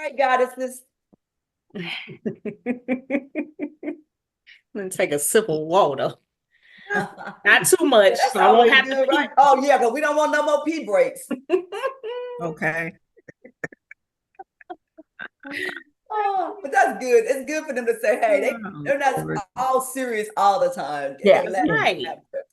right, goddesses. Let me take a sip of water. Not That's too much, so I won't always have to good, right? pee. Oh yeah, because we don't want no more pee breaks. Okay. Oh, but that's good. It's good for them to say, hey, they're not Lord. all serious all the time. They Yeah, can let Yeah. right. have trips.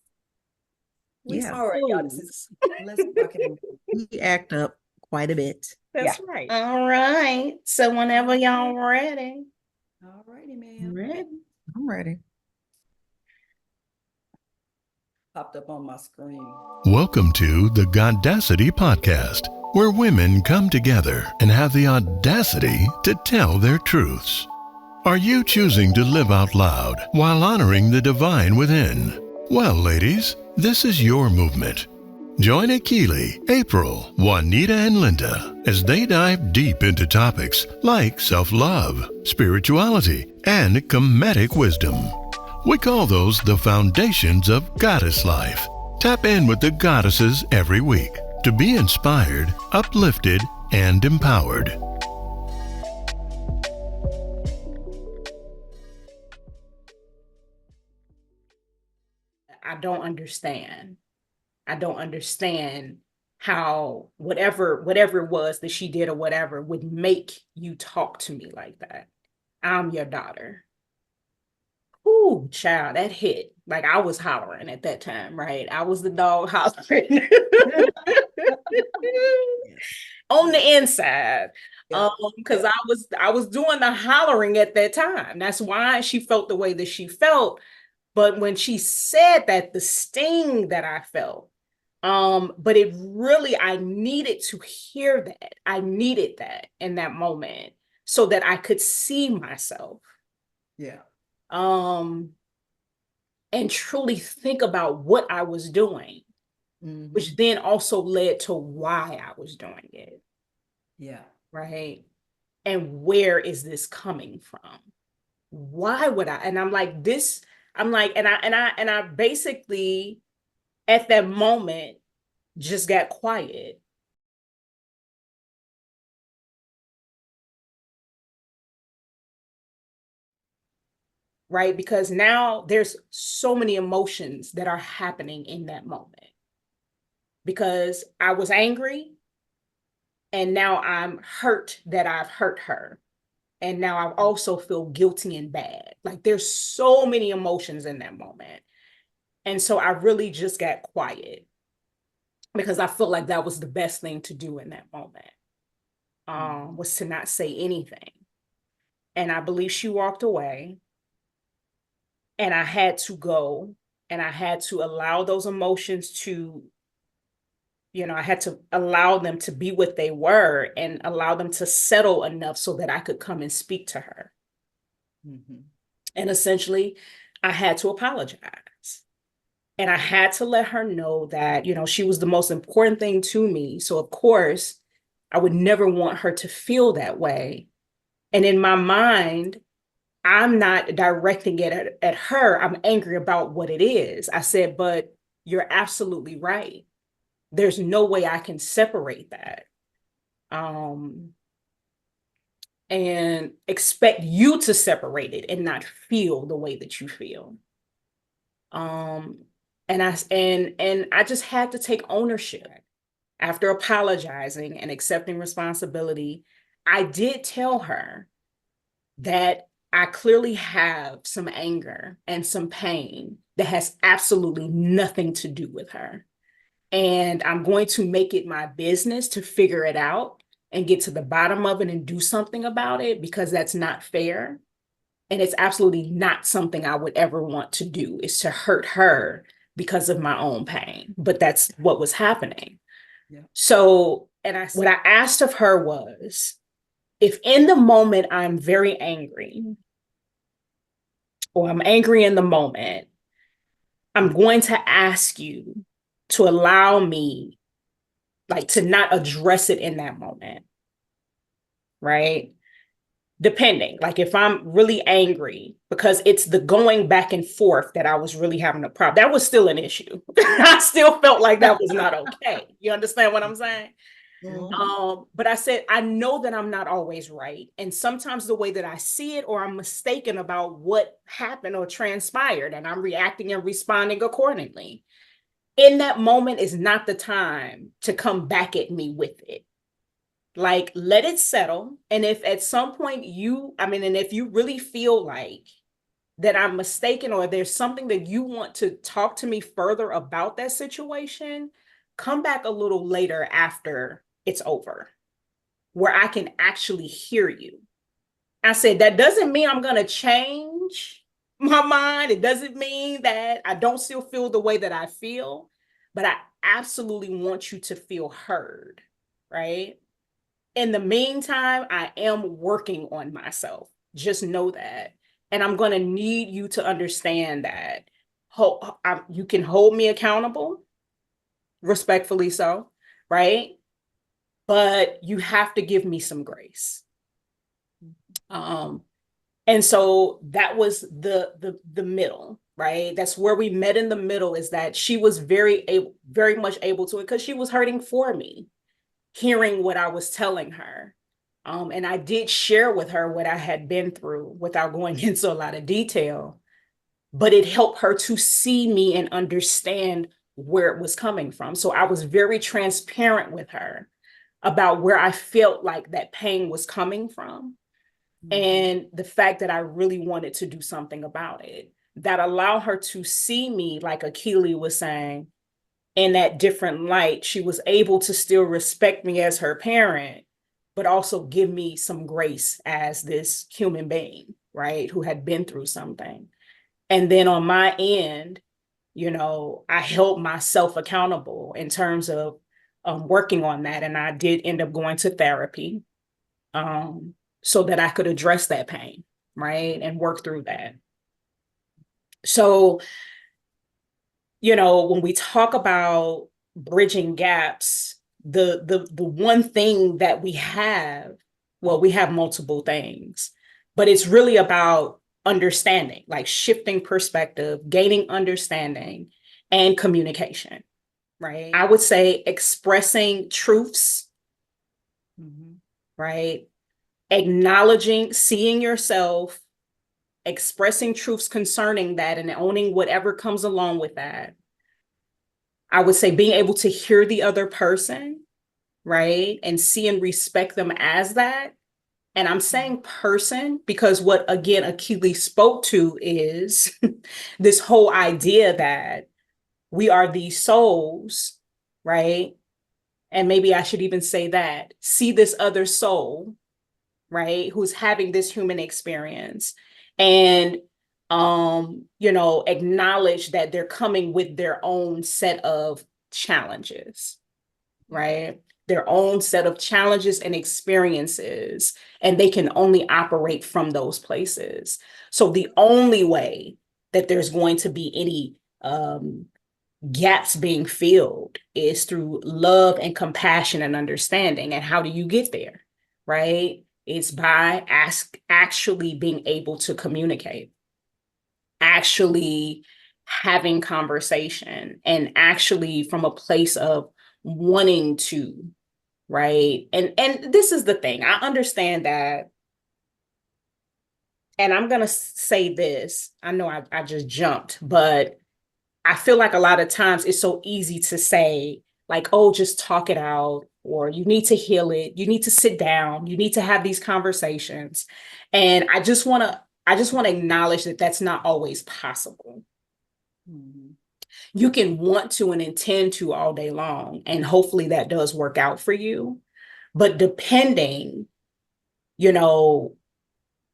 We Yeah. All right, goddesses. fools. Let's rock it and roll. We act up quite a bit. Yeah. That's right. All right. So whenever y'all ready. All righty, ma'am. Ready. I'm ready. Popped up on my screen. Welcome to the Goddess-ity podcast, where women come together and have the audacity to tell their truths. Are you choosing to live out loud while honoring the divine within? Well, ladies, this is your movement. Join Akili, April, Juanita, and Linda as they dive deep into topics like self-love, spirituality, and comedic wisdom. We call those the foundations of goddess life. Tap in with the goddesses every week to be inspired, uplifted, and empowered. I don't understand. I don't understand how whatever it was that she did or whatever would make you talk to me like that. I'm your daughter. Ooh, child, that hit. Like I was hollering at that time, right? I was the dog hollering on the inside. Yeah. Because I was doing the hollering at that time. That's why she felt the way that she felt. But when she said that, the sting that I felt, but it really, I needed to hear that. I needed that in that moment so that I could see myself. Yeah. And truly think about what I was doing, which then also led to why I was doing it. Yeah. Right. And where is this coming from? Why would I? And I'm like, this, I'm like, and I basically at that moment just got quiet. Right. Because now there's so many emotions that are happening in that moment. Because I was angry and now I'm hurt that I've hurt her. And now I also feel guilty and bad. Like there's so many emotions in that moment. And so I really just got quiet because I felt like that was the best thing to do in that moment, was to not say anything. And I believe she walked away and I had to go and I had to allow those emotions to, I had to allow them to be what they were and allow them to settle enough so that I could come and speak to her. And essentially, I had to apologize. And I had to let her know that, she was the most important thing to me. So, of course, I would never want her to feel that way. And in my mind, I'm not directing it at her. I'm angry about what it is. I said, but you're absolutely right. There's no way I can separate that. And expect you to separate it and not feel the way that you feel. And I just had to take ownership. After apologizing and accepting responsibility, I did tell her that I clearly have some anger and some pain that has absolutely nothing to do with her. And I'm going to make it my business to figure it out and get to the bottom of it and do something about it because that's not fair. And it's absolutely not something I would ever want to do, is to hurt her because of my own pain. But that's what was happening. Yeah. So, what I asked of her was, if in the moment I'm very angry, or I'm angry in the moment, I'm going to ask you to allow me, like, to not address it in that moment, right? Depending, like if I'm really angry, because it's the going back and forth that I was really having a problem. That was still an issue. I still felt like that was not okay. You understand what I'm saying? But I said, I know that I'm not always right. And sometimes the way that I see it, or I'm mistaken about what happened or transpired, and I'm reacting and responding accordingly. In that moment is not the time to come back at me with it. Like, let it settle. And if at some point and if you really feel like that I'm mistaken, or there's something that you want to talk to me further about that situation, come back a little later after it's over, where I can actually hear you. I said, that doesn't mean I'm going to change my mind. It doesn't mean that I don't still feel the way that I feel, but I absolutely want you to feel heard, right? In the meantime, I am working on myself. Just know that. And I'm going to need you to understand that you can hold me accountable, respectfully so, right? But you have to give me some grace. And so that was the middle, right? That's where we met in the middle, is that she was very much able to, because she was hurting for me, hearing what I was telling her. And I did share with her what I had been through without going into a lot of detail, but it helped her to see me and understand where it was coming from. So I was very transparent with her about where I felt like that pain was coming from, and the fact that I really wanted to do something about it, that allowed her to see me, like Akili was saying, in that different light. She was able to still respect me as her parent, but also give me some grace as this human being, right, who had been through something. And then on my end, I held myself accountable in terms of working on that. And I did end up going to therapy, so that I could address that pain, right, and work through that. So, when we talk about bridging gaps, the one thing that we have multiple things, but it's really about understanding, like shifting perspective, gaining understanding, and communication, right? I would say expressing truths, right? Acknowledging, seeing yourself, expressing truths concerning that, and owning whatever comes along with that. I would say being able to hear the other person, right? And see and respect them as that. And I'm saying person because what, again, Akili spoke to is this whole idea that we are these souls, right? And maybe I should even say that, see this other soul, right, who's having this human experience, and acknowledge that they're coming with their own set of challenges, right, their own set of challenges and experiences, and they can only operate from those places. So the only way that there's going to be any gaps being filled is through love and compassion and understanding. And how do you get there, right? It's by actually being able to communicate, actually having conversation, and actually from a place of wanting to, right? And this is the thing. I understand that, and I'm going to say this. I know I just jumped, but I feel like a lot of times it's so easy to say, like, oh, just talk it out, or you need to heal it. You need to sit down. You need to have these conversations. And I just want to acknowledge that that's not always possible. You can want to and intend to all day long, and hopefully that does work out for you. But depending,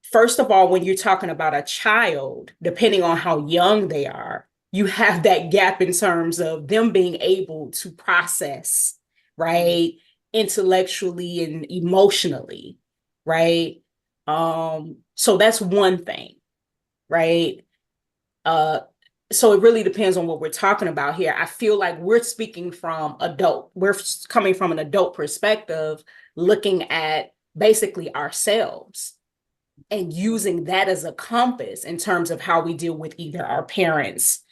first of all, when you're talking about a child, depending on how young they are, you have that gap in terms of them being able to process, right, intellectually and emotionally, right? So that's one thing, right? So it really depends on what we're talking about here. I feel like we're speaking from we're coming from an adult perspective, looking at basically ourselves and using that as a compass in terms of how we deal with either our parents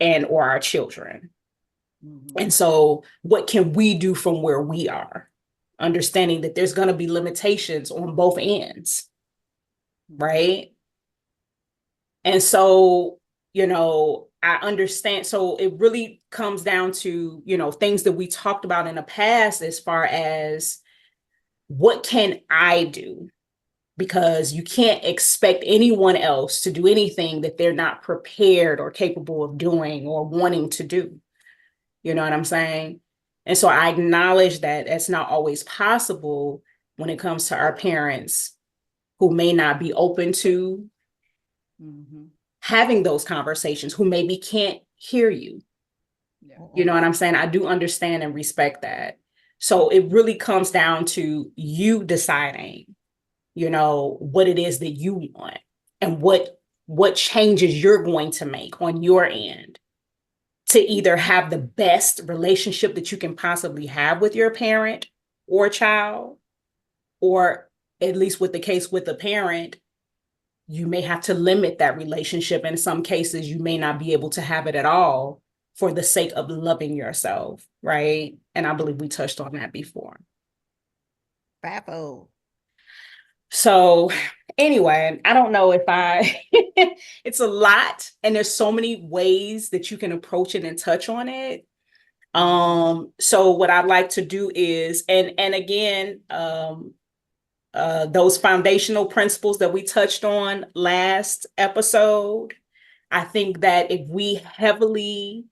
or our children. And so what can we do from where we are? Understanding that there's going to be limitations on both ends, right? And so, I understand. So it really comes down to, things that we talked about in the past as far as what can I do? Because you can't expect anyone else to do anything that they're not prepared or capable of doing or wanting to do. You know what I'm saying? And so I acknowledge that it's not always possible when it comes to our parents who may not be open to having those conversations, who maybe can't hear you. Yeah. You know what I'm saying? I do understand and respect that. So it really comes down to you deciding, what it is that you want and what changes you're going to make on your end to either have the best relationship that you can possibly have with your parent or child, or at least with the case with a parent, you may have to limit that relationship. In some cases, you may not be able to have it at all for the sake of loving yourself, right? And I believe we touched on that before. Bafo. So anyway, I don't know if it's a lot, and there's so many ways that you can approach it and touch on it. So what I'd like to do is, and again, those foundational principles that we touched on last episode, I think that if we heavily,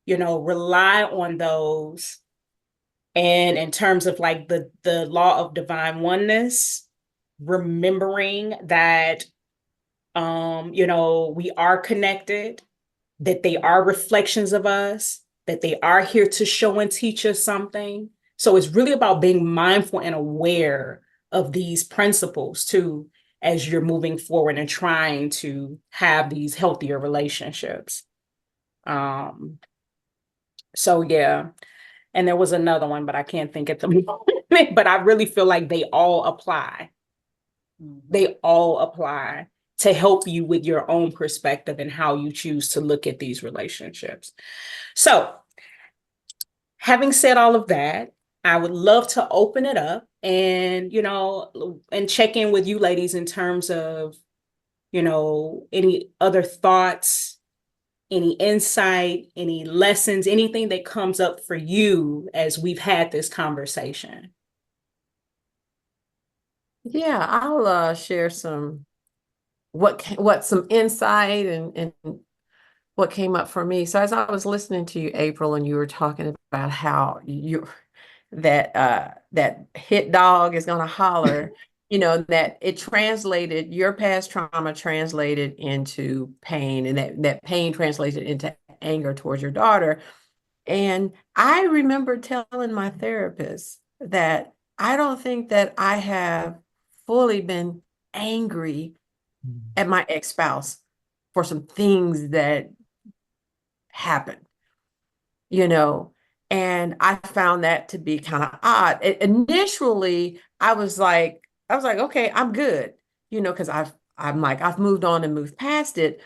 rely on those, and in terms of like the law of divine oneness, remembering that, we are connected, that they are reflections of us, that they are here to show and teach us something. So it's really about being mindful and aware of these principles too, as you're moving forward and trying to have these healthier relationships. So yeah. And there was another one, but I can't think at the moment. But I really feel like they all apply. They all apply to help you with your own perspective and how you choose to look at these relationships. So, having said all of that, I would love to open it up and, and check in with you ladies in terms of, any other thoughts, any insight, any lessons, anything that comes up for you as we've had this conversation. Yeah, I'll share some some insight and what came up for me. So as I was listening to you, April, and you were talking about how that hit dog is gonna holler, that it translated, your past trauma translated into pain, and that pain translated into anger towards your daughter. And I remember telling my therapist that I don't think that I have fully been angry at my ex-spouse for some things that happened, and I found that to be kind of odd. Initially, I was like, okay, I'm good, because I've moved on and moved past it.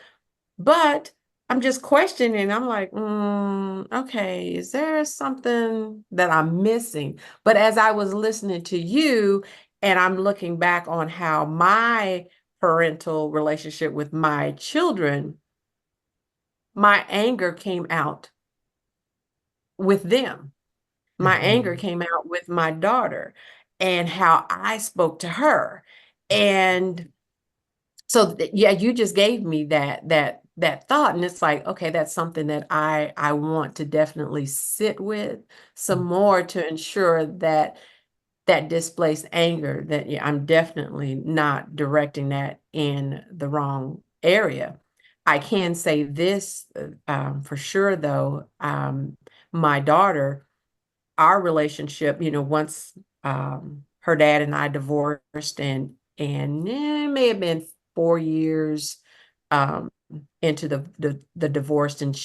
But I'm just questioning. I'm like, okay, is there something that I'm missing? But as I was listening to you and I'm looking back on how my parental relationship with my children, my anger came out with them. My anger came out with my daughter and how I spoke to her. And so yeah, you just gave me that thought, and it's like, okay, that's something that I want to definitely sit with some more to ensure that that displaced anger, that yeah, I'm definitely not directing that in the wrong area. I can say this for sure, though, my daughter, our relationship, once her dad and I divorced, and it may have been 4 years into the divorce, and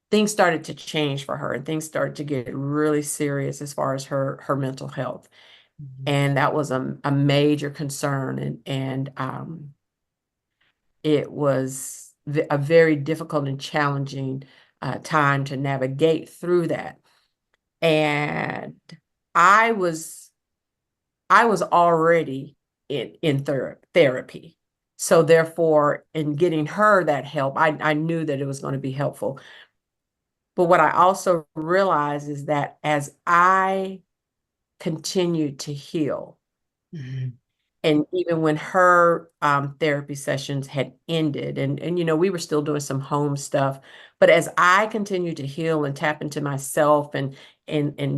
things started to change for her, and things started to get really serious as far as her mental health. And that was a major concern, and it was a very difficult and challenging time to navigate through that. And I was already in therapy. So therefore, in getting her that help, I knew that it was going to be helpful. But what I also realized is that as I continued to heal, and even when her therapy sessions had ended, and we were still doing some home stuff, but as I continued to heal and tap into myself and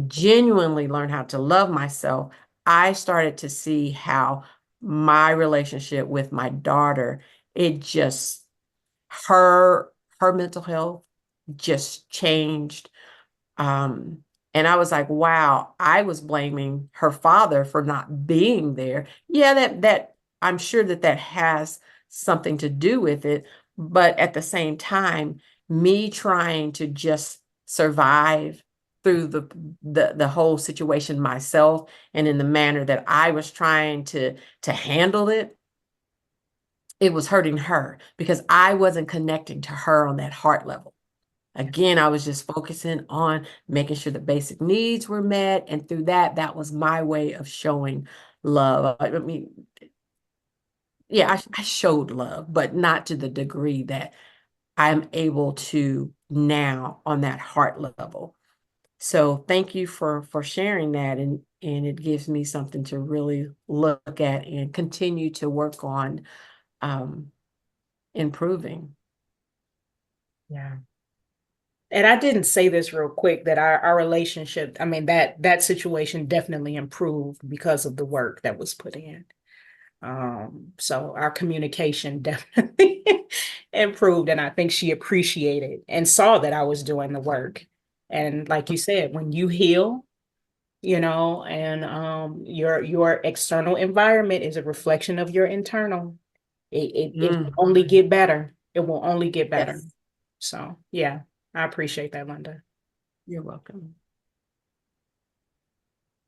genuinely learn how to love myself, I started to see how my relationship with my daughter, it just her mental health just changed. Um, and I was like, wow, I was blaming her father for not being there. Yeah, that I'm sure that has something to do with it. But at the same time, me trying to just survive through the whole situation myself and in the manner that I was trying to handle it, it was hurting her because I wasn't connecting to her on that heart level. Again, I was just focusing on making sure the basic needs were met. And through that, that was my way of showing love. I mean, yeah, I showed love, but not to the degree that I'm able to now on that heart level. So thank you for sharing that. And it gives me something to really look at and continue to work on improving. Yeah. And I didn't say this real quick that our relationship, I mean, that situation definitely improved because of the work that was put in. So our communication definitely improved, and I think she appreciated and saw that I was doing the work. And like you said, when you heal, and your external environment is a reflection of your internal. It will only get better. It will only get better. Yes. So yeah, I appreciate that, Linda. You're welcome.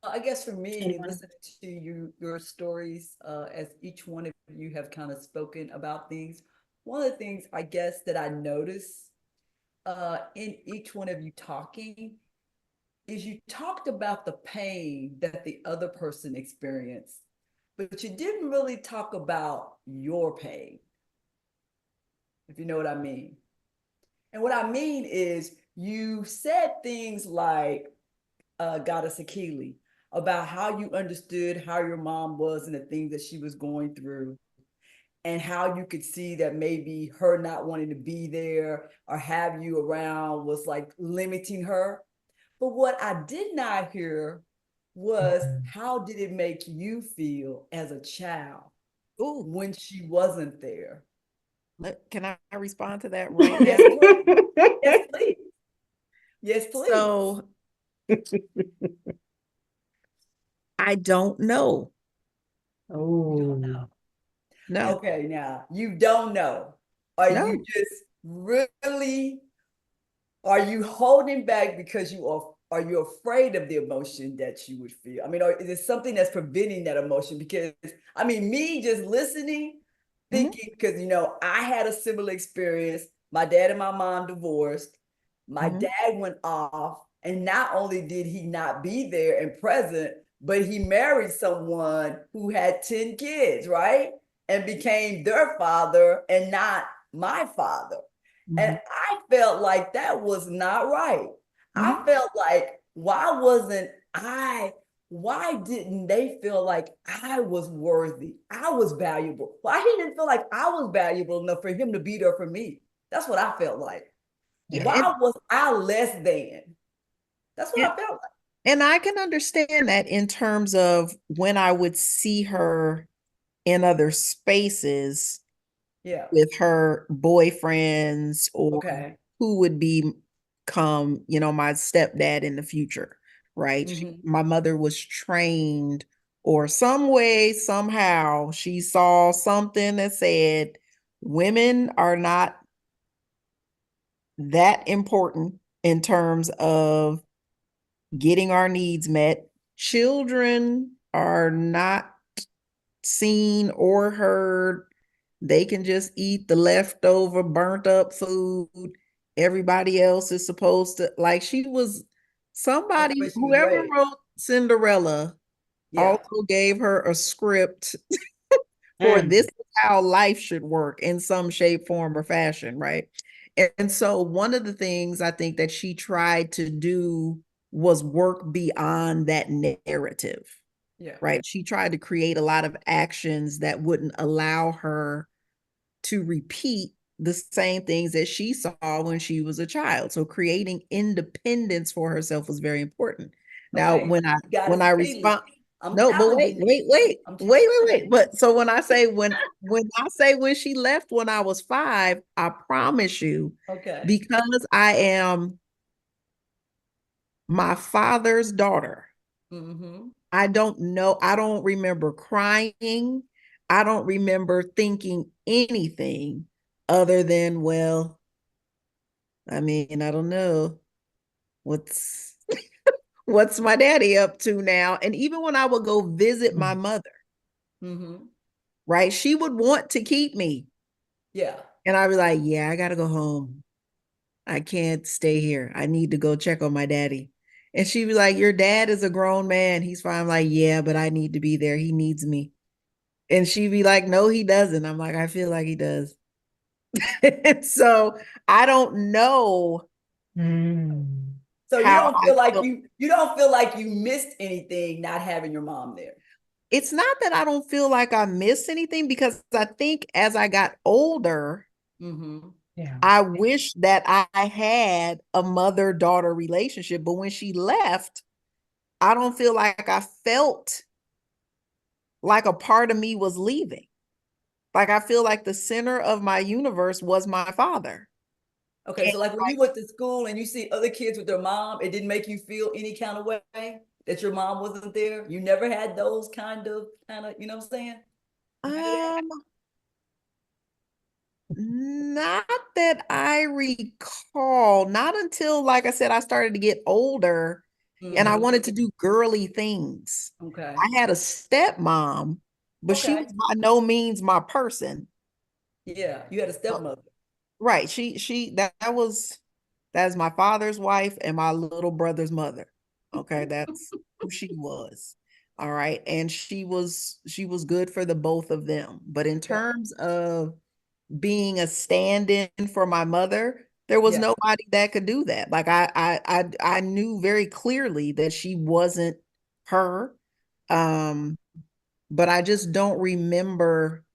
I guess for me, Anyone? listening to your stories, as each one of you have kind of spoken about things, one of the things I guess that I notice in each one of you talking is you talked about the pain that the other person experienced, but you didn't really talk about your pain, if you know what I mean. And what I mean is you said things like Goddess-ity about how you understood how your mom was and the things that she was going through, and how you could see that maybe her not wanting to be there or have you around was like limiting her. But what I did not hear was how did it make you feel as a child Ooh, when she wasn't there? can I respond to that right Yes, now? please. Yes, please. Yes, please. So I don't know. You don't Oh, know. No, Okay, now you don't know. Are you no. just really, are you holding back because are you afraid of the emotion that you would feel? I mean, or is it something that's preventing that emotion? Because I mean, me just listening, Mhm, thinking, because I had a similar experience. My dad and my mom divorced. My mhm, dad went off, and not only did he not be there and present, but he married someone who had 10 kids, right? And became their father and not my father. And mhm, I felt like that was not right. I mhm. felt like, why didn't they feel like I was worthy? I was valuable. Why he didn't feel like I was valuable enough for him to be there for me? That's what I felt like. Yeah, Why was I less than? That's what and, I felt like. and I can understand that in terms of when I would see her in other spaces Yeah. with her boyfriends or Okay. who would become, my stepdad in the future, right? Mm-hmm. My mother was trained, or some way, somehow, she saw something that said women are not that important in terms of getting our needs met. Children are not seen or heard. They can just eat the leftover burnt up food everybody else is supposed to, like, she was That's somebody, where she was whoever raised. wrote Cinderella Yeah. also gave her a script for Mm. this is how life should work in some shape, form, or fashion, right? And so one of the things I think that she tried to do was work beyond that narrative, Yeah. right? She tried to create a lot of actions that wouldn't allow her to repeat the same things that she saw when she was a child. So creating independence for herself was very important. Now, Okay. when I Goddess-ity me. respond, I'm no, but wait, challenging you. wait, wait, I'm wait, wait, challenging wait. But so when I say when she left when I was 5, I promise you, you. Okay. because I am my father's daughter, Mm-hmm. I don't know. I don't remember crying. I don't remember thinking anything other than, well, I mean, I don't know what's what's my daddy up to now. And even when I would go visit my mother, Mm-hmm. right, she would want to keep me. Yeah. And I'd be like, yeah, I gotta go home. I can't stay here. I need to go check on my daddy. And she'd be like, your dad is a grown man. He's fine. I'm like, yeah, but I need to be there. He needs me. And she'd be like, no, he doesn't. I'm like, I feel like he does. So I don't know Mm. So you how don't I feel like feel. you don't feel like you missed anything not having your mom there. It's not that I don't feel like I missed anything, because I think as I got older, Mm-hmm. Yeah. I wish that I had a mother-daughter relationship. But when she left, I don't feel like I felt like a part of me was leaving. Like I feel like the center of my universe was my father. Okay, And so like when you went to school and you see other kids with their mom, it didn't make you feel any kind of way that your mom wasn't there. You never had those kind of, you know what I'm saying? None of that? um, not that I recall, not until, like I said, I started to get older and I Mm-hmm. wanted to do girly things. Okay. I had a stepmom, but she Okay. was by no means my person. Yeah, you had a stepmother. Right. That's my father's wife and my little brother's mother. Okay, that's who she was. All right. And she was good for the both of them. But in Yeah. terms of being a stand-in for my mother, there was Yeah. nobody that could do that. Like I knew very clearly that she wasn't her. Um, but I just don't remember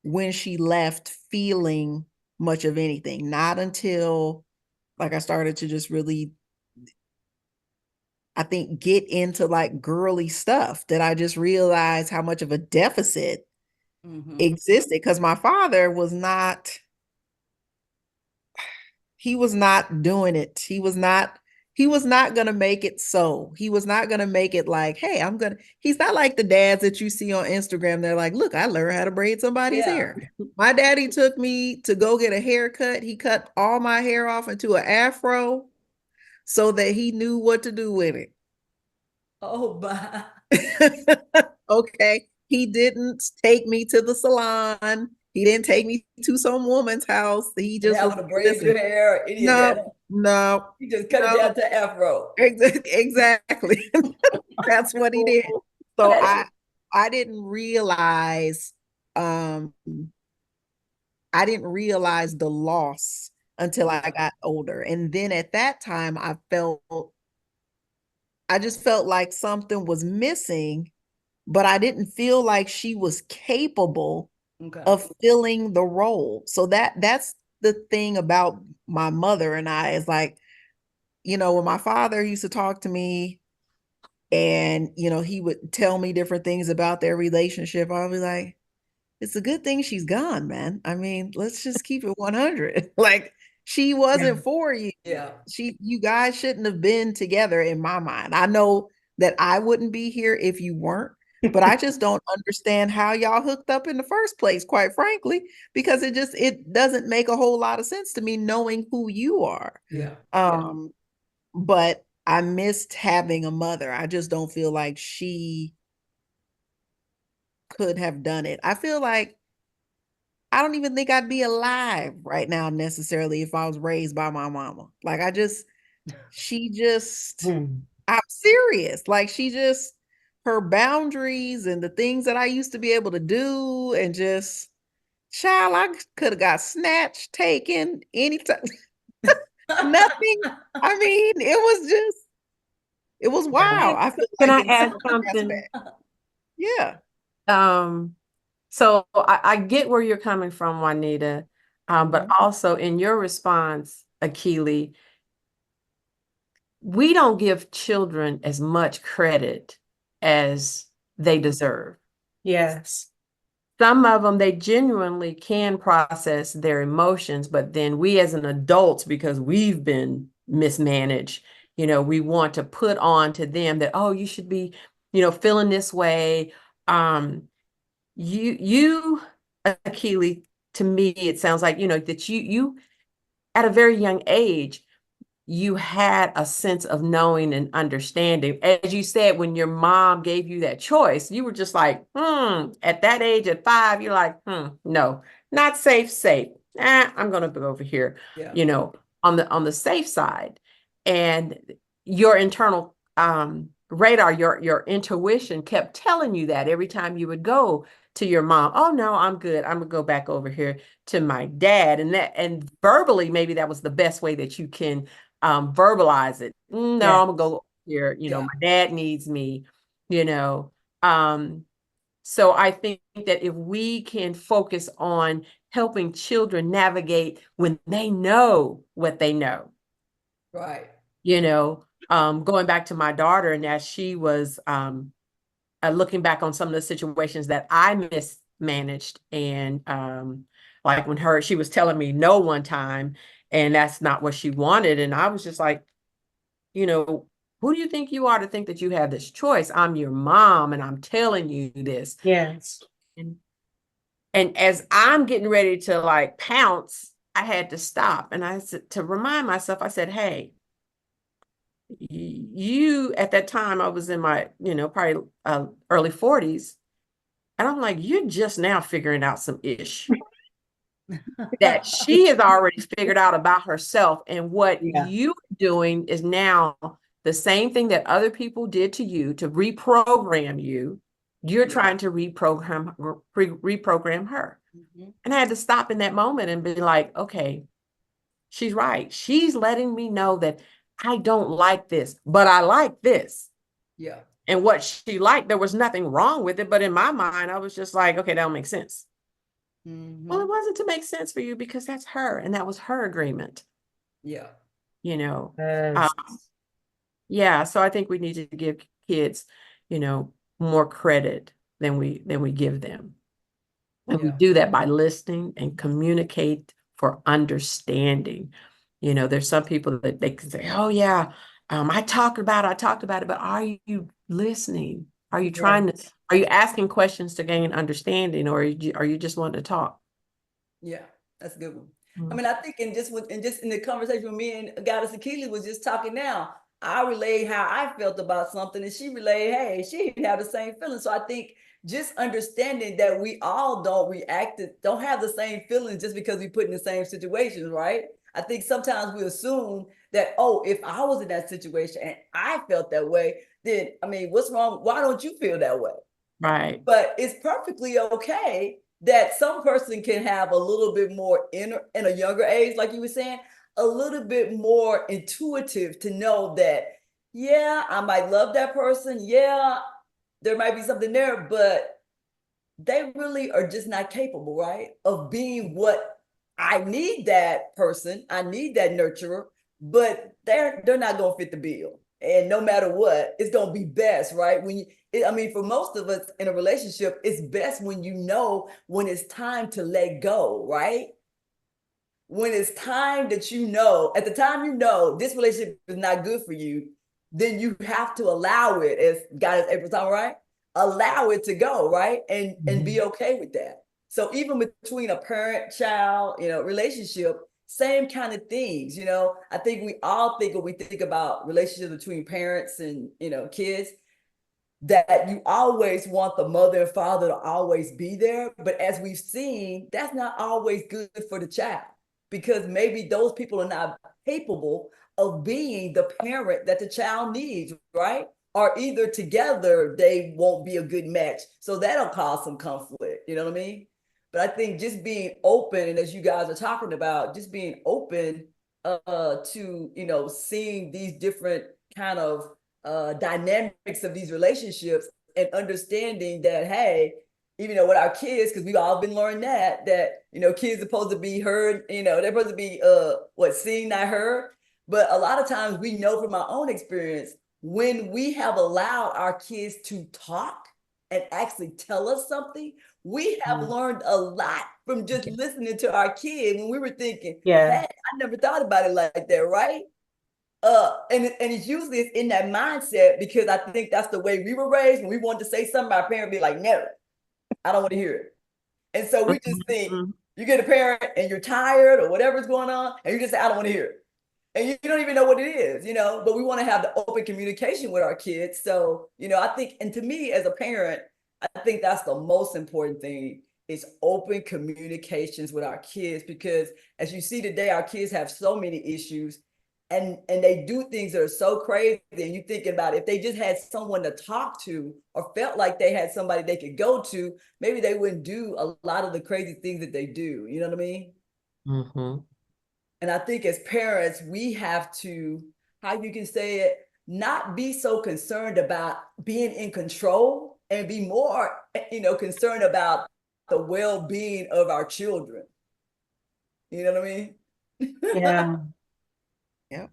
when she left feeling much of anything. Not until like I started to just really, I think, get into like girly stuff that I just realized how much of a deficit Mm-hmm. existed, because my father was not, he was not doing it. He was not going to make it. So he was not going to make it like, hey, he's not like the dads that you see on Instagram. They're like, look, I learned how to braid somebody's Yeah. hair. My daddy took me to go get a haircut. He cut all my hair off into an afro so that he knew what to do with Oh, my. it. Okay. He didn't take me to the salon. He didn't take me to some woman's house. He And just was having to like, braid listen, your hair or any of that. no, no, You just cut it no. down to afro. Exactly. That's what he did. So That's I didn't realize um I didn't realize the loss until I got older. And then at that time I just felt like something was missing, but I didn't feel like she was capable okay. of filling the role. So that's the thing about my mother and I, is like, when my father used to talk to me and, he would tell me different things about their relationship, I'll be like, it's a good thing she's gone, man. I mean, let's just keep it 100. Like, she Yeah. wasn't for you. Yeah. You guys shouldn't have been together in my mind. I know that I wouldn't be here if you weren't, but I just don't understand how y'all hooked up in the first place, quite frankly, because it doesn't make a whole lot of sense to me knowing who you are. Yeah. Yeah. Um, but I missed having a mother. I just don't feel like she could have done it. I feel like I don't even think I'd be alive right now necessarily if I was raised by my mama. Like she just, Mm. I'm serious. Like her boundaries and the things that I used to be able to do and just, child, I could have got snatched, taken anytime. Nothing. I mean, it was wild. I feel Can like I in add some something? aspect. Yeah. So I get where you're coming from, Juanita, but also in your response, Akili, we don't give children as much credit as they deserve. Yes. Some of them, they genuinely can process their emotions, but then we as an adults, because we've been mismanaged, we want to put on to them that, oh, you should be, feeling this way. You, Akili, to me, it sounds like, that you at a very young age, you had a sense of knowing and understanding. As you said, when your mom gave you that choice, you were just like, at that age, at 5, you're like, no, not safe, safe. I'm going to go over here, Yeah. On the safe side. And your internal radar, your intuition kept telling you that every time you would go to your mom. Oh no, I'm good. I'm gonna go back over here to my dad. And verbally, maybe that was the best way that you can verbalize it. No, Yeah. I'm gonna go here. Yeah. My dad needs me. You know, so I think that if we can focus on helping children navigate when they know what they know, Right. going back to my daughter, and as she was looking back on some of the situations that I mismanaged, and like when she was telling me no one time, and that's not what she wanted, and I was just like, who do you think you are to think that you have this choice? I'm your mom, and I'm telling you this. Yes. And as I'm getting ready to like pounce, I had to stop, and I said, to remind myself, I said, hey, you, at that time I was in my probably early 40s, and I'm like, you're just now figuring out some ish that she has already figured out about herself, and what Yeah. you're doing is now the same thing that other people did to you to reprogram you. You're trying to reprogram her. And I had to stop in that moment and be like, okay, she's right. She's letting me know that I don't like this, but I like this. Yeah. And what she liked, there was nothing wrong with it. But in my mind, I was just like, okay, that don't make sense. Well, it wasn't to make sense for you because that's her. And that was her agreement. Yeah. Yes. Yeah. So I think we need to give kids, more credit than we give them. And we Yeah. do that by listening and communicate for understanding. There's some people that they can say, oh yeah, I talked about it, but are you listening? Are you are you asking questions to gain understanding, or are you just wanting to talk? Yeah, that's a good one. I mean, I think in the conversation with me and Goddess-ity was just talking now, I relayed how I felt about something, and she relayed, hey, she didn't have the same feeling. So I think just understanding that we all don't have the same feelings just because we put in the same situations, right? I think sometimes we assume that, oh, if I was in that situation and I felt that way, then I mean, what's wrong? Why don't you feel that way? Right. But it's perfectly okay that some person can have a little bit more in a younger age, like you were saying, a little bit more intuitive to know that, yeah, I might love that person. Yeah, there might be something there, but they really are just not capable, right? Of being what I need that person. I need that nurturer, but they're not gonna fit the bill. And no matter what, it's gonna be best, right? I mean, for most of us in a relationship, it's best when you know when it's time to let go, right? When it's time that at the time this relationship is not good for you, then you have to allow it, as God is April time, right? Allow it to go, right? And be okay with that. So even between a parent-child, relationship, same kind of things. I think we all think when we think about relationships between parents and kids, that you always want the mother and father to always be there. But as we've seen, that's not always good for the child, because maybe those people are not capable of being the parent that the child needs, right? Or either together they won't be a good match. So that'll cause some conflict, you know what I mean? But I think just being open, and as you guys are talking about, just being open to, you know, seeing these different kind of dynamics of these relationships, and understanding that, hey, even with our kids, because we've all been learning that kids are supposed to be heard, they're supposed to be seen, not heard. But a lot of times we know from our own experience, when we have allowed our kids to talk and actually tell us something, we have learned a lot from just listening to our kid, when we were thinking, Yeah. hey, I never thought about it like that, right? And it's usually in that mindset, because I think that's the way we were raised. When we wanted to say something, our parent be like, no, I don't want to hear it. And so we just think, you get a parent and you're tired or whatever's going on, and you just say, I don't want to hear it. And you don't even know what it is, but we want to have the open communication with our kids. So, I think, and to me as a parent, I think that's the most important thing, is open communications with our kids. Because as you see today, our kids have so many issues, and they do things that are so crazy. And you thinking about, if they just had someone to talk to, or felt like they had somebody they could go to, maybe they wouldn't do a lot of the crazy things that they do. You know what I mean? Mm-hmm. And I think as parents, we have to, how you can say it, not be so concerned about being in control, and be more, concerned about the well-being of our children. You know what I mean? Yeah. Yeah. I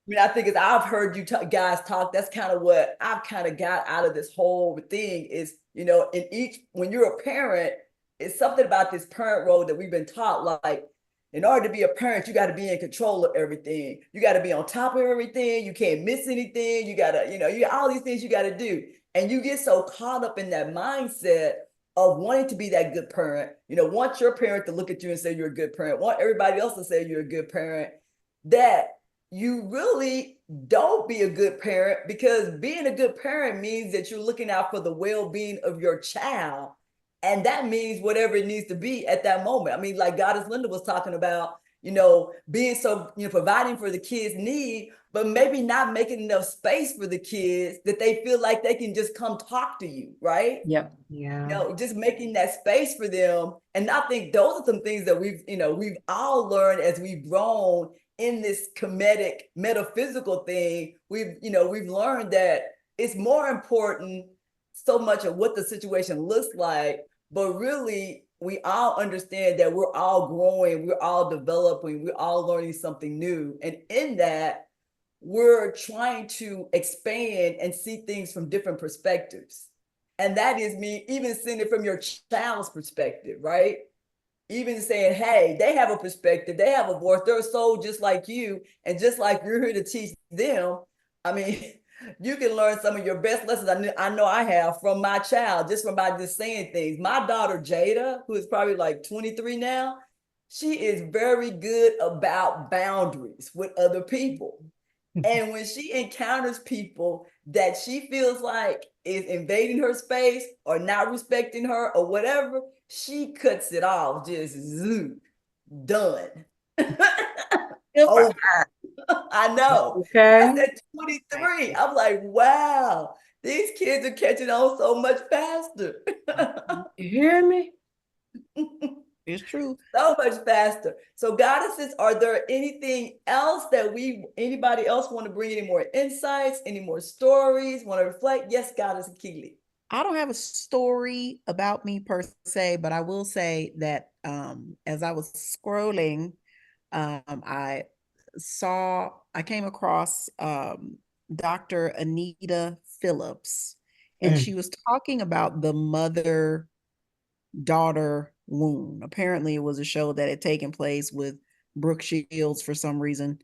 mean, I think as I've heard you guys talk, that's kind of what I've kind of got out of this whole thing is, when you're a parent, it's something about this parent role that we've been taught, like, in order to be a parent, you got to be in control of everything. You got to be on top of everything. You can't miss anything. You got to, you got all these things you got to do. And you get so caught up in that mindset of wanting to be that good parent, want your parent to look at you and say you're a good parent, want everybody else to say you're a good parent, that you really don't be a good parent. Because being a good parent means that you're looking out for the well-being of your child. And that means whatever it needs to be at that moment. I mean, like Goddess Linda was talking about, being so, providing for the kids' need, but maybe not making enough space for the kids that they feel like they can just come talk to you, right? Yep. Yeah. Just making that space for them. And I think those are some things that we've all learned as we've grown in this comedic metaphysical thing. We've learned that it's more important so much of what the situation looks like, but really we all understand that we're all growing, we're all developing, we're all learning something new. And in that, we're trying to expand and see things from different perspectives. And that is me even seeing it from your child's perspective, right? Even saying, hey, they have a perspective, they have a voice, they're a soul just like you, and just like you're here to teach them. I mean, you can learn some of your best lessons. I know I have from my child, just from by just saying things. My daughter Jada, who is probably like 23 now, she is very good about boundaries with other people. And when she encounters people that she feels like is invading her space or not respecting her or whatever, she cuts it off, just zoom, done. Oh, I know. Okay. That's at 23. I'm like, wow, these kids are catching on so much faster. You hear me? It's true. So much faster. So goddesses, are there anything else that anybody else want to bring, any more insights, any more stories, want to reflect? Yes, Goddess Keely. I don't have a story about me per se, but I will say that as I was scrolling, I came across Dr. Anita Phillips, and she was talking about the mother-daughter wound. Apparently, it was a show that had taken place with Brooke Shields for some reason,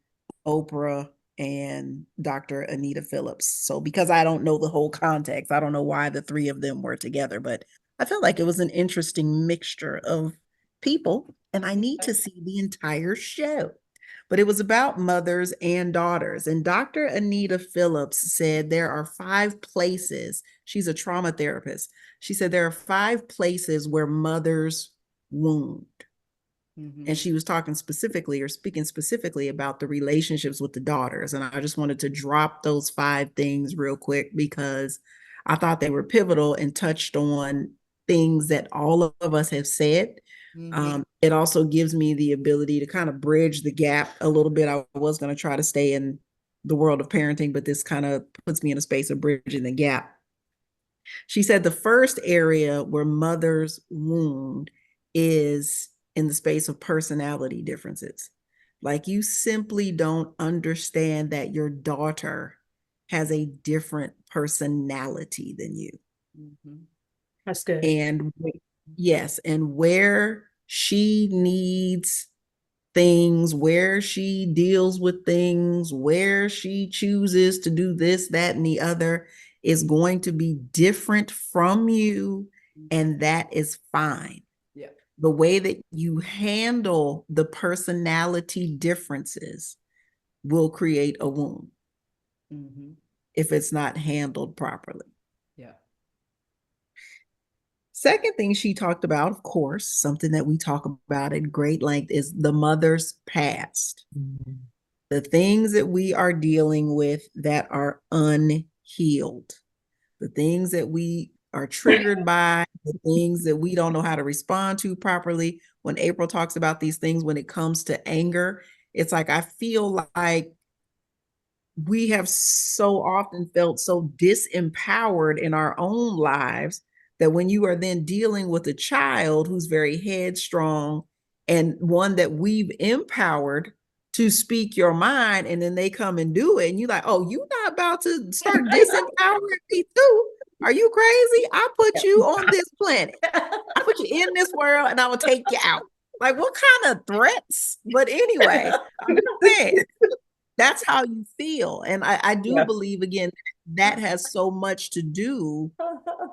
Oprah, and Dr. Anita Phillips. So because I don't know the whole context, I don't know why the three of them were together, but I felt like it was an interesting mixture of people, and I need to see the entire show. but it was about mothers and daughters. And Dr. Anita Phillips said there are 5 places. She's a trauma therapist. She said there are 5 places where mothers wound. And she was talking specifically or speaking specifically about the relationships with the daughters. And I just wanted to drop those 5 things real quick because I thought they were pivotal and touched on things that all of us have said. It also gives me the ability to kind of bridge the gap a little bit. I was going to try to stay in the world of parenting, but this kind of puts me in a space of bridging the gap. She said the first area where mothers wound is in the space of personality differences. Like you simply don't understand that your daughter has a different personality than you. That's good. And yes, and where she needs things, where she deals with things, where she chooses to do this, that, and the other is going to be different from you, and that is fine. Yeah. The way that you handle the personality differences will create a wound if it's not handled properly. Yeah. Second thing she talked about, of course, something that we talk about at great length is the mother's past. The things that we are dealing with that are unhealed, the things that we are triggered by, the things that we don't know how to respond to properly. When April talks about these things, when it comes to anger, it's like, I feel like we have so often felt so disempowered in our own lives that when you are then dealing with a child who's very headstrong and one that we've empowered to speak your mind, and then they come and do it, and you're like, oh, you're not about to start disempowering me too. Are you crazy? I put you on this planet. I put you in this world and I will take you out. Like, what kind of threats? But anyway, I'm just saying, that's how you feel. And I do believe, again, that has so much to do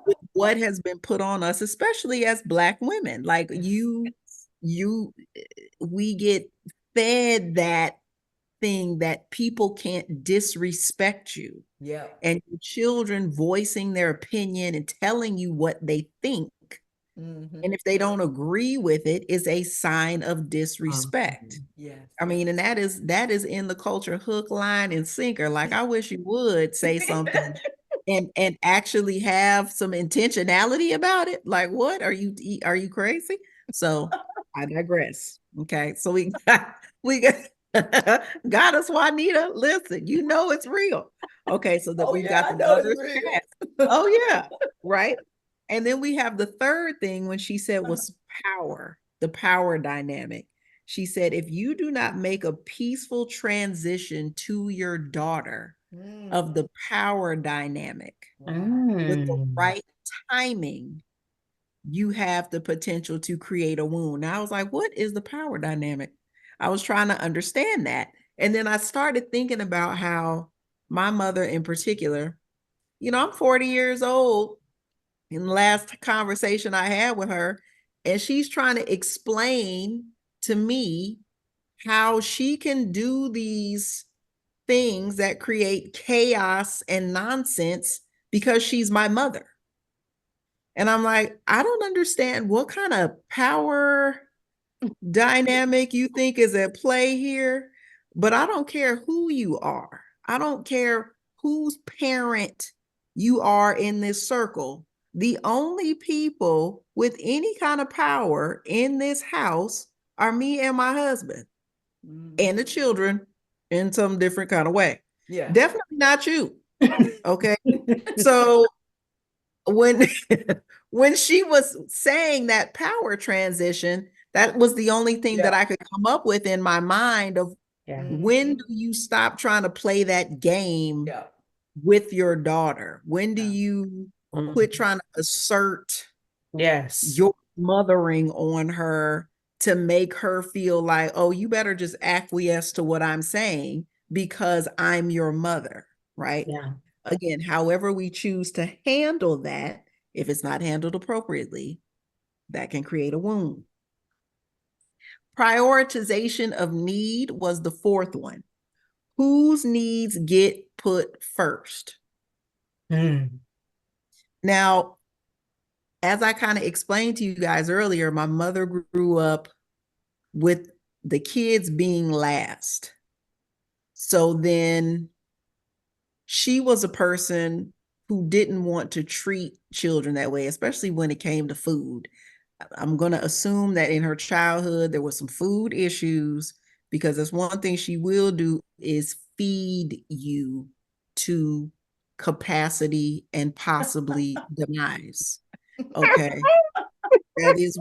with what has been put on us, especially as Black women. Like we get fed that thing that people can't disrespect you. Yeah. And your children voicing their opinion and telling you what they think. And if they don't agree with it, is a sign of disrespect. Yes. I mean, and that is in the culture, hook, line, and sinker. Like, I wish you would say something and actually have some intentionality about it. Like, what are you crazy? So I digress. Okay, so we got Goddess Juanita. Listen, you know it's real. Okay, so that we've got the mother's past. Oh yeah, right. And then we have the third thing when she said was power, the power dynamic. She said, if you do not make a peaceful transition to your daughter of the power dynamic with the right timing, you have the potential to create a wound. Now I was like, what is the power dynamic? I was trying to understand that. And then I started thinking about how my mother in particular, I'm 40 years old in the last conversation I had with her, and she's trying to explain to me how she can do these things that create chaos and nonsense because she's my mother. And I'm like, I don't understand what kind of power dynamic you think is at play here, but I don't care who you are. I don't care whose parent you are in this circle. The only people with any kind of power in this house are me and my husband and the children in some different kind of way. Yeah. Definitely not you. Okay. So when when she was saying that power transition, that was the only thing that I could come up with in my mind of when do you stop trying to play that game with your daughter? When do you quit trying to assert your mothering on her to make her feel like, oh, you better just acquiesce to what I'm saying because I'm your mother, right? Yeah. Again, however we choose to handle that, if it's not handled appropriately, that can create a wound. Prioritization of need was the fourth one. Whose needs get put first? Now, as I kind of explained to you guys earlier, my mother grew up with the kids being last. So then she was a person who didn't want to treat children that way, especially when it came to food. I'm going to assume that in her childhood, there were some food issues, because that's one thing she will do is feed you to capacity and possibly demise. Okay. That is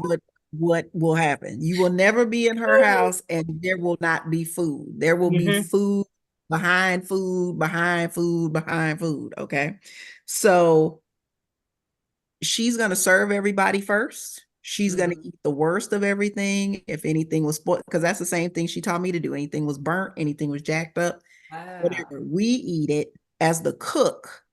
what will happen. You will never be in her house and there will not be food. There will be food behind food, behind food, behind food. Okay. So she's going to serve everybody first. She's going to eat the worst of everything. If anything was spoiled, because that's the same thing she taught me to do. Anything was burnt, anything was jacked up, whatever, we eat it as the cook,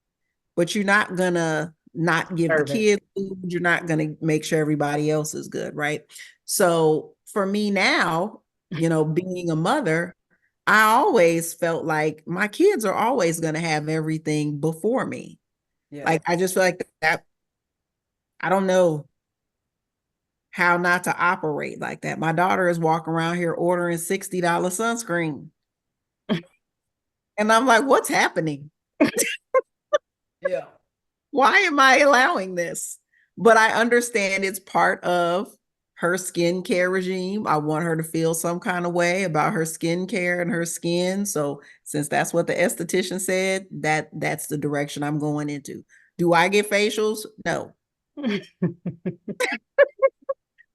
but you're not going to not give the kids food. You're not going to make sure everybody else is good. Right. So for me now, being a mother, I always felt like my kids are always going to have everything before me. Yeah. Like, I just feel like that. I don't know how not to operate like that. My daughter is walking around here ordering $60 sunscreen. And I'm like, what's happening? Yeah. Why am I allowing this? But I understand it's part of her skincare regime. I want her to feel some kind of way about her skincare and her skin. So since that's what the esthetician said, that's the direction I'm going into. Do I get facials? No.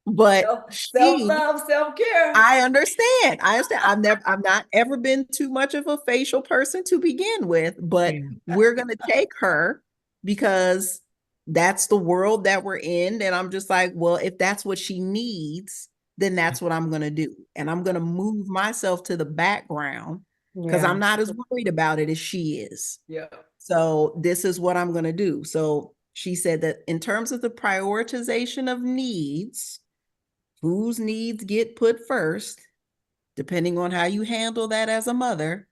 But self-love, self-care. I understand. I've not ever been too much of a facial person to begin with, but we're going to take her because that's the world that we're in. And I'm just like, well, if that's what she needs, then that's what I'm going to do. And I'm going to move myself to the background because I'm not as worried about it as she is. Yeah. So this is what I'm going to do. So she said that in terms of the prioritization of needs, whose needs get put first, depending on how you handle that as a mother,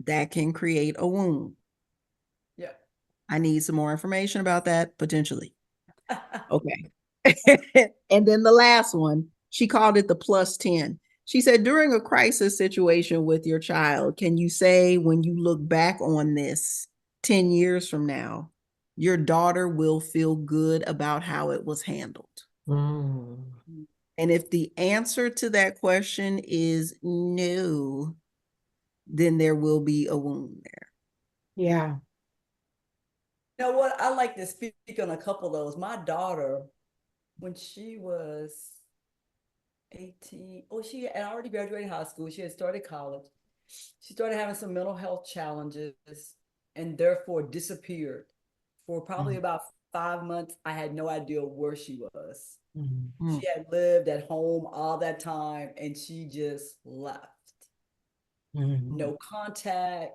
that can create a wound. Yeah. I need some more information about that potentially. Okay. And then the last one, she called it the plus 10. She said, during a crisis situation with your child, can you say when you look back on this 10 years from now, your daughter will feel good about how it was handled? And if the answer to that question is no, then there will be a wound there. Yeah. You know what? I like to speak on a couple of those. My daughter, when she was 18, she had already graduated high school. She had started college. She started having some mental health challenges and therefore disappeared for probably about 5 months. I had no idea where she was. She had lived at home all that time and she just left. No contact,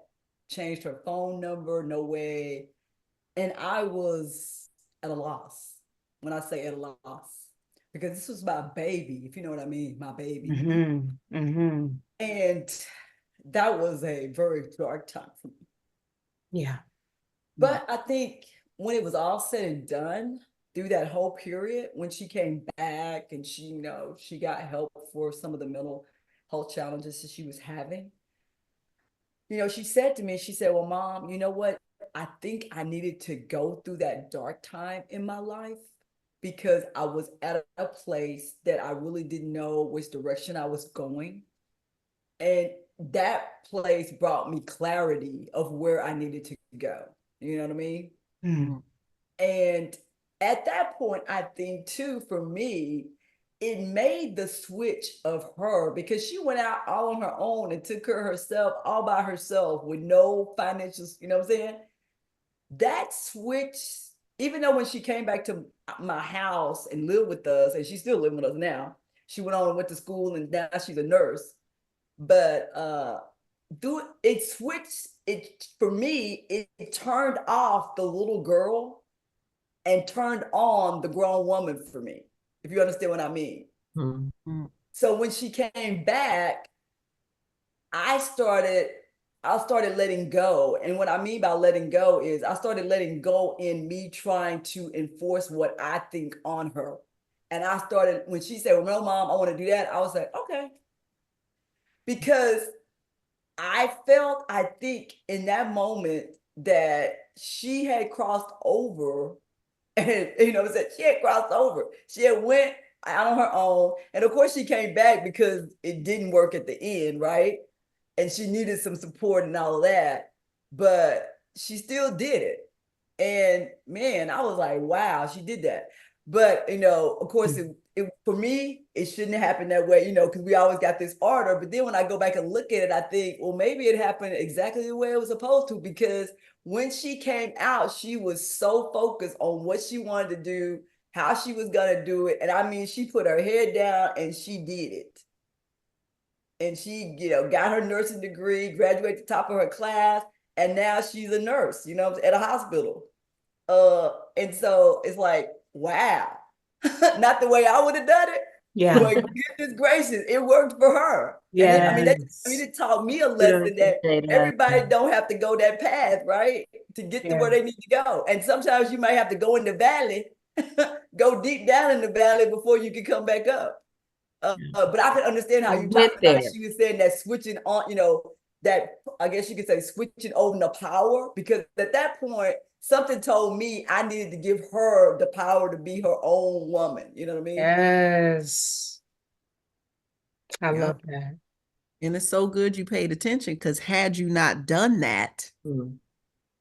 changed her phone number, no way. And I was at a loss. When I say at a loss, because this was my baby, if you know what I mean, my baby. And that was a very dark time for me. Yeah. But I think when it was all said and done, through that whole period, when she came back and she got help for some of the mental health challenges that she was having. She said to me, she said, well, Mom, you know what? I think I needed to go through that dark time in my life because I was at a place that I really didn't know which direction I was going. And that place brought me clarity of where I needed to go. You know what I mean? And at that point, I think too, for me, it made the switch of her because she went out all on her own and took care of herself all by herself with no financials, you know what I'm saying? That switch, even though when she came back to my house and lived with us, and she's still living with us now, she went on and went to school and now she's a nurse. But it switched it for me, it turned off the little girl and turned on the grown woman for me, if you understand what I mean. So when she came back, I started letting go. And what I mean by letting go is I started letting go in me trying to enforce what I think on her. And I started, when she said, well, no, mom, I want to do that, I was like, okay. Because I think in that moment that she had crossed over and, she had crossed over. She had went out on her own. And of course she came back because it didn't work at the end, right? And she needed some support and all of that, but she still did it. And man, I was like, wow, she did that. But of course, for me, it shouldn't have happened that way, because we always got this order. But then when I go back and look at it, I think, well, maybe it happened exactly the way it was supposed to, because when she came out, she was so focused on what she wanted to do, how she was gonna do it. And I mean, she put her head down and she did it. And she, got her nursing degree, graduated at the top of her class, and now she's a nurse, at a hospital. And so it's like, wow, not the way I would have done it. Yeah. But goodness gracious, it worked for her. Yeah. It taught me a lesson that everybody don't have to go that path, right? To get to where they need to go. And sometimes you might have to go in the valley, go deep down in the valley before you can come back up. But I could understand how you talked about, she was saying that switching on, that I guess you could say switching over the power, because at that point, something told me I needed to give her the power to be her own woman. You know what I mean? Yes. I love that. And it's so good you paid attention, because had you not done that,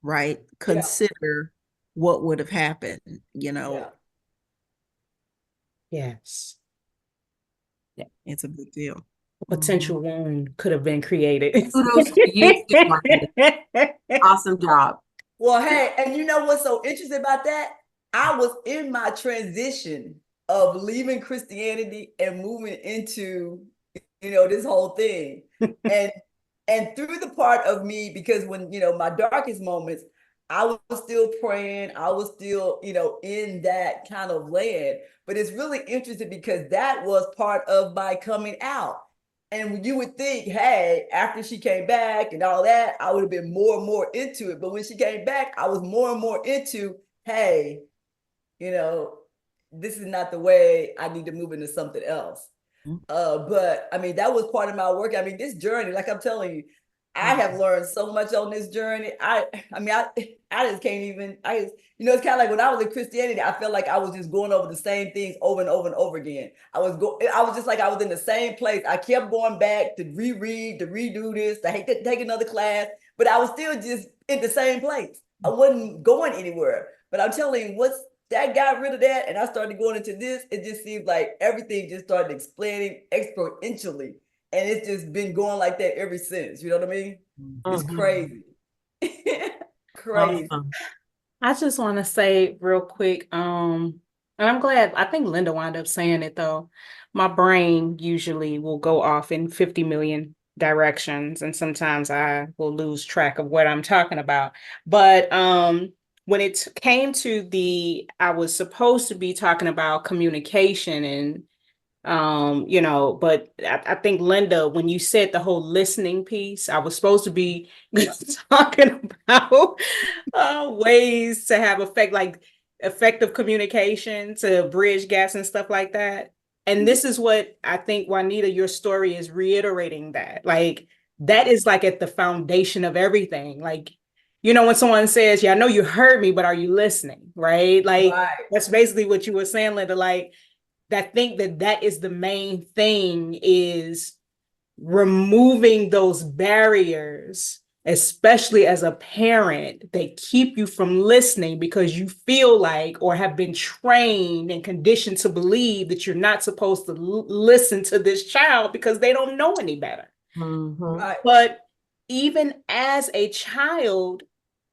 right, consider what would have happened, Yes. Yeah, it's a big deal. A potential wound could have been created. Kudos to you. Awesome job. Well, hey, and you know what's so interesting about that? I was in my transition of leaving Christianity and moving into, this whole thing. And through the part of me, because when, my darkest moments, I was still praying, I was still, in that kind of land. But it's really interesting because that was part of my coming out. And you would think, hey, after she came back and all that, I would have been more and more into it. But when she came back, I was more and more into, hey, this is not the way, I need to move into something else. But I mean, that was part of my work. I mean, this journey, like I'm telling you, I have learned so much on this journey. I just can't even, it's kind of like when I was in Christianity, I felt like I was just going over the same things over and over and over again. I was just like, I was in the same place. I kept going back to reread, to redo this, to take another class, but I was still just in the same place. I wasn't going anywhere. But I'm telling you, that got rid of that, and I started going into this, it just seems like everything just started explaining exponentially. And it's just been going like that ever since. You know what I mean? It's crazy. Crazy. Awesome. I just want to say real quick, and I'm glad, I think Linda wound up saying it though. My brain usually will go off in 50 million directions, and sometimes I will lose track of what I'm talking about. But when it came to I was supposed to be talking about communication and but I think Linda, when you said the whole listening piece, I was supposed to be talking about ways to have effective communication, to bridge gaps and stuff like that. And this is what I think, Juanita, your story is reiterating that. Like, that is like at the foundation of everything. Like, when someone says, yeah, I know you heard me, but are you listening? Right? Like, that's basically what you were saying, Linda. Like, I think that is the main thing, is removing those barriers, especially as a parent, that keep you from listening because you feel like, or have been trained and conditioned to believe that you're not supposed to listen to this child because they don't know any better. Right. But even as a child,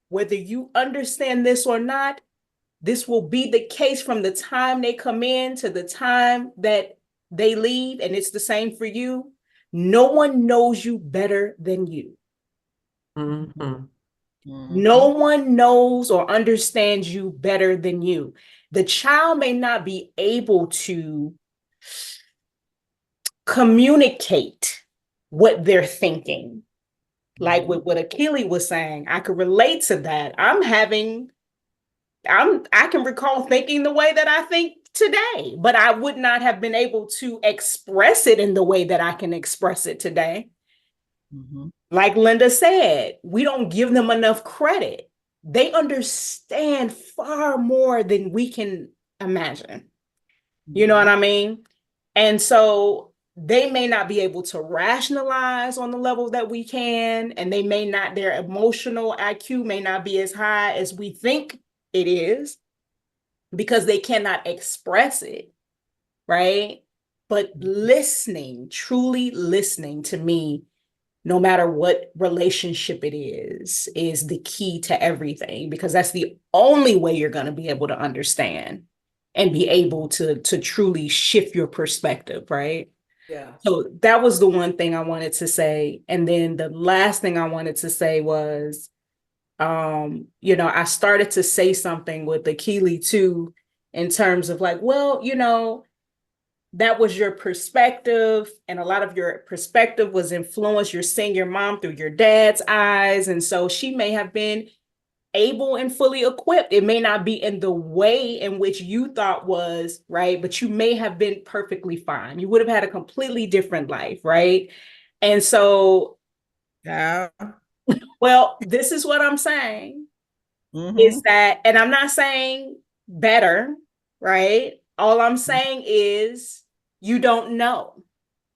whether you understand this or not, this will be the case from the time they come in to the time that they leave. And it's the same for you. No one knows you better than you. No one knows or understands you better than you. The child may not be able to communicate what they're thinking. Like with what Akili was saying, I could relate to that. I can recall thinking the way that I think today, but I would not have been able to express it in the way that I can express it today. Mm-hmm. Like Linda said, we don't give them enough credit. They understand far more than we can imagine. You know what I mean? And so they may not be able to rationalize on the level that we can, and their emotional IQ may not be as high as we think it is because they cannot express it, right? But listening, truly listening to me, no matter what relationship it is the key to everything, because that's the only way you're going to be able to understand and be able to truly shift your perspective, right? Yeah. So that was the one thing I wanted to say. And then the last thing I wanted to say was, I started to say something with the Keely too, in terms of like, well, that was your perspective, and a lot of your perspective was influenced. You're seeing your mom through your dad's eyes, and so she may have been able and fully equipped. It may not be in the way in which you thought was right, but you may have been perfectly fine. You would have had a completely different life, right? And so, Yeah. well, this is what I'm saying Mm-hmm. is that, and I'm not saying better, right? All I'm saying is you don't know.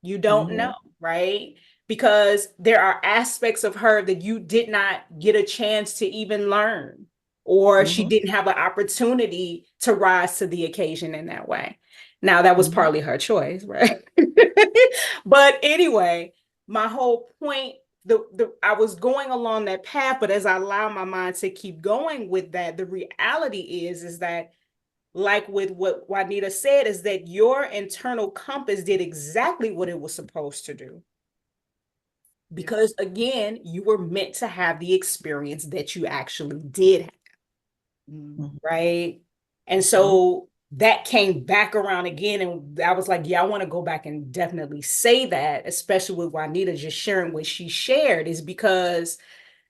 You don't know, right? Because there are aspects of her that you did not get a chance to even learn, or she didn't have an opportunity to rise to the occasion in that way. Now, that was partly her choice, right? But anyway, my whole point, I was going along that path, but as I allow my mind to keep going with that, the reality is that, like with what Juanita said, is that your internal compass did exactly what it was supposed to do. Because again, you were meant to have the experience that you actually did have, right? And so that came back around again. And I was like, yeah, I want to go back and definitely say that, especially with Juanita just sharing what she shared, is because,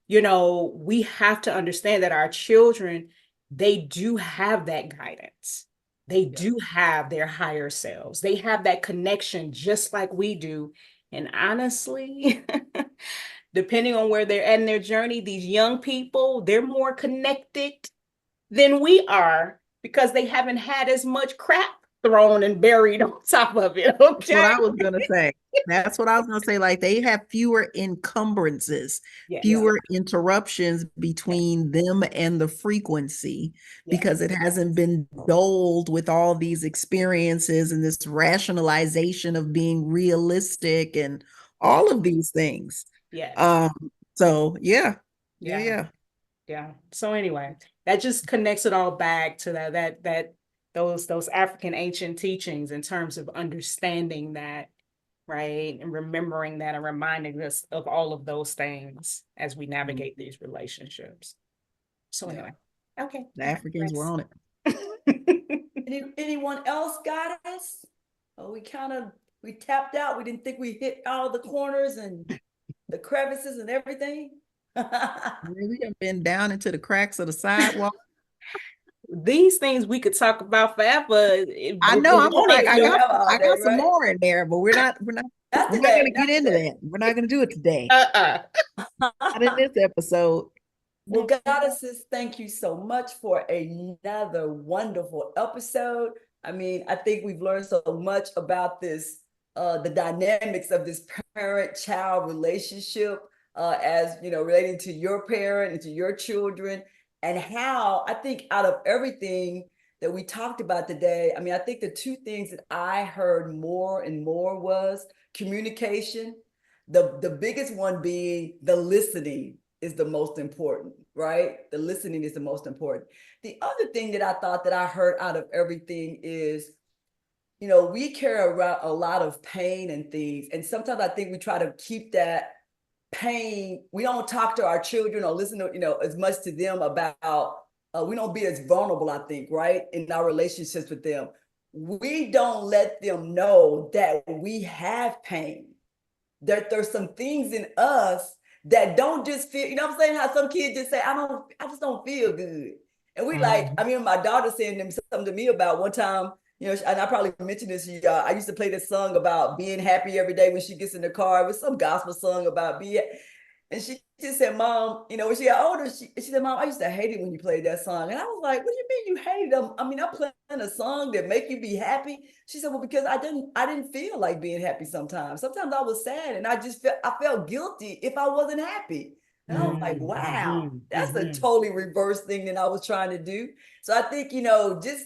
we have to understand that our children, they do have that guidance. They do have their higher selves. They have that connection just like we do. And honestly, depending on where they're at in their journey, these young people, they're more connected than we are because they haven't had as much crap thrown and buried on top of it. Okay. That's what I was going to say. That's what I was going to say. Like, they have fewer encumbrances, fewer interruptions between them and the frequency, because it hasn't been dulled with all these experiences and this rationalization of being realistic and all of these things. So yeah. So anyway, that just connects it all back to those African ancient teachings in terms of understanding that, right? And remembering that and reminding us of all of those things as we navigate these relationships. So anyway, okay. The Africans were on it. Anyone else got us? Oh, we tapped out. We didn't think we hit all the corners and the crevices and everything. We have been down into the cracks of the sidewalk. These things we could talk about forever. I know. I'm like, I got some right? more in there, but we're not going to get into that. We're not going to do it today. Not in this episode. Well, goddesses, thank you so much for another wonderful episode. I mean, I think we've learned so much about this, the dynamics of this parent-child relationship, as relating to your parent and to your children, and how I think out of everything that we talked about today, I mean, I think the two things that I heard more and more was communication. The biggest one being the listening is the most important, right? The listening is the most important. The other thing that I thought that I heard out of everything is, we carry around a lot of pain and things. And sometimes I think we try to keep that pain. We don't talk to our children or listen to, as much to them about, we don't be as vulnerable, I think, right? In our relationships with them. we don't let them know that we have pain, that there's some things in us that don't just feel, you know what I'm saying? How some kids just say, I just don't feel good. And we like, I mean, my daughter saying something to me about one time, you know, and I probably mentioned this, I used to play this song about being happy every day when she gets in the car. It was some gospel song about being, and she just said, Mom, you know, when she got older, she said, Mom, I used to hate it when you played that song. And I was like, what do you mean you hated them? I mean, I'm playing a song that make you be happy. She said, well, because I didn't feel like being happy sometimes. Sometimes I was sad and I felt guilty if I wasn't happy. And I was like, wow, that's a totally reverse thing than I was trying to do. So I think, you know, just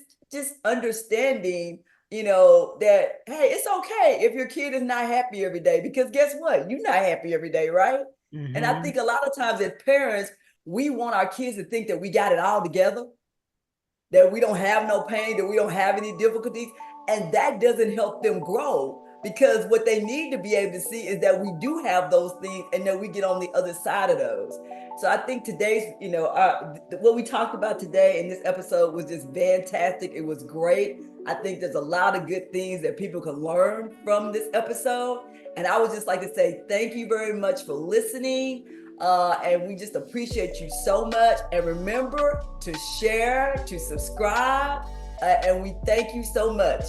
understanding, you know, that, hey, it's okay if your kid is not happy every day, because guess what? You're not happy every day, right? And I think a lot of times as parents, we want our kids to think that we got it all together, that we don't have no pain, that we don't have any difficulties. And that doesn't help them grow, because what they need to be able to see is that we do have those things and that we get on the other side of those. So I think today's, you know, what we talked about today in this episode was just fantastic. It was great. I think there's a lot of good things that people can learn from this episode. And I would just like to say thank you very much for listening. And we just appreciate you so much. And remember to share, to subscribe, and we thank you so much.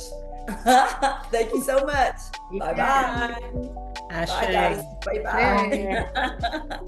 Thank you so much. Bye-bye. Bye, guys. Bye-bye.